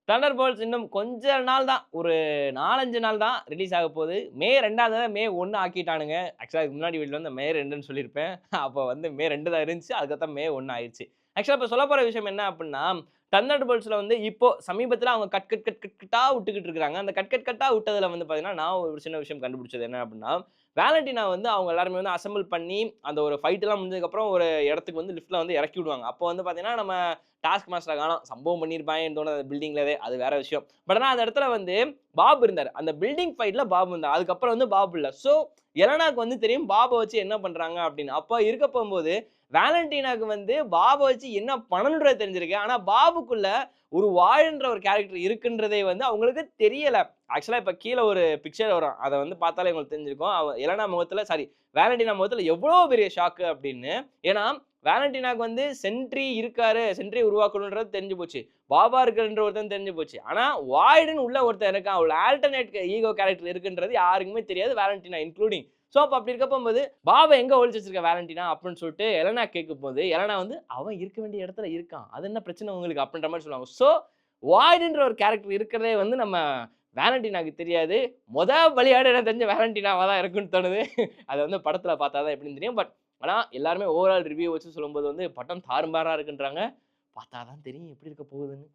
Thunderbolts இன்னும் கொஞ்ச நாள் தான். ஒரு 4, 5 நாள் தான் ரிலீஸ் ஆக போகுது. மே 2ஆம் மே 1 ஆக்கிட்டானுங்க. ஆக்சுவலா இதுக்கு முன்னாடி வீடியோல வந்து மே 2ன்னு சொல்லியிருப்பேன். அப்ப வந்து மே 2 தான் இருந்துச்சு. அதுக்கப்புறம் மே 1 ஆயிருச்சு. ஆக்சுவலா இப்ப சொல்லப்போற விஷயம் என்ன அப்டின்னா, தண்டர்போல்ட்ஸ்ல வந்து இப்போ சமீபத்தில அவங்க கட்டா விட்டுக்கிட்டு இருக்காங்க. அந்த கட்டா விட்டதுல வந்து பார்த்தீங்கன்னா, நான் ஒரு சின்ன விஷயம் கண்டுபிடிச்சது என்ன அப்டின்னா, வேலண்டினா வந்து அவங்க எல்லாருமே வந்து அசெம்பிள் பண்ணி, அந்த ஒரு ஃபைட்லாம் முடிஞ்சதுக்கப்புறம் ஒரு இடத்துக்கு வந்து லிஃப்ட்ல வந்து இறக்கி விடுவாங்க. அப்போ வந்து பார்த்தீங்கன்னா, நம்ம டாஸ்க் மாஸ்டர காணோம். சம்பவம் பண்ணியிருப்பாங்கன்னு தோணுது அந்த பில்டிங்லவே. அது வேற விஷயம். பட் ஆனா அந்த இடத்துல வந்து பாப் இருந்தாரு. அந்த பில்டிங் ஃபைட்ல பாப் இருந்தாரு. அதுக்கப்புறம் வந்து பாப் இல்ல. சோ எலனாக்கு வந்து தெரியும் பாப வச்சு என்ன பண்றாங்க அப்படின்னு. அப்ப இருக்க போம்போது வேலன்டினாக்கு வந்து பாப வச்சு என்ன பண்ணணும்ன்றது தெரிஞ்சிருக்கு. ஆனா பாபுக்குள்ள ஒரு வாள்ன்ற ஒரு கேரக்டர் இருக்குன்றதே வந்து அவங்களுக்கு தெரியல. ஆக்சுவலா இப்ப கீழ ஒரு பிக்சர் வரும். அத வந்து பார்த்தாலே உங்களுக்கு தெரிஞ்சிருக்கும். எலனா முகத்துல வேலன்டினா முகத்துல எவ்வளோ பெரிய ஷாக்கு அப்படின்னு. ஏன்னா வேலன்டினாக்கு வந்து சென்ட்ரி இருக்காரு. சென்ட்ரி உருவாக்கணும்ன்றது தெரிஞ்சு போச்சு. பாபா இருக்காருன்ற ஒருத்தன் தெரிஞ்சு போச்சு. ஆனா வாய்டுன்னு உள்ள ஒருத்தன் இருக்கான். ஒரு ஆல்டர்னேட் ஈகோ கேரக்டர் இருக்குன்றது யாருக்குமே தெரியாது. வேலன்டினா இன்க்ளூடிங். சோ அப்ப அப்படி இருக்க போம்போது, பாப எங்க ஒளிச்சு வச்சிருக்க வேலன்டினா அப்படின்னு சொல்லிட்டு எலனா கேட்கும்போது, எலனா வந்து அவன் இருக்க வேண்டிய இடத்துல இருக்கான். அது என்ன பிரச்சனை உங்களுக்கு அப்படின்ற மாரி சொல்லுவாங்க. சோ வாய்டுன்ற ஒரு கேரக்டர் இருக்கிறதே வந்து நம்ம வேலன்டினாக்கு தெரியாது. பலியாடு எனக்கு தெரிஞ்சு வேலன்டினாவா தான் இருக்கும்னு தோணுது. அத வந்து படத்துல பார்த்தா தான் எப்படின்னு தெரியும். ஆனா, எல்லாருமே ஓவரால் ரிவ்யூ வச்சு சொல்லும்போது வந்து படம் தாறுமாறா இருக்குன்றாங்க. பார்த்தா தான் தெரியும் எப்படி இருக்க போகுதுன்னு.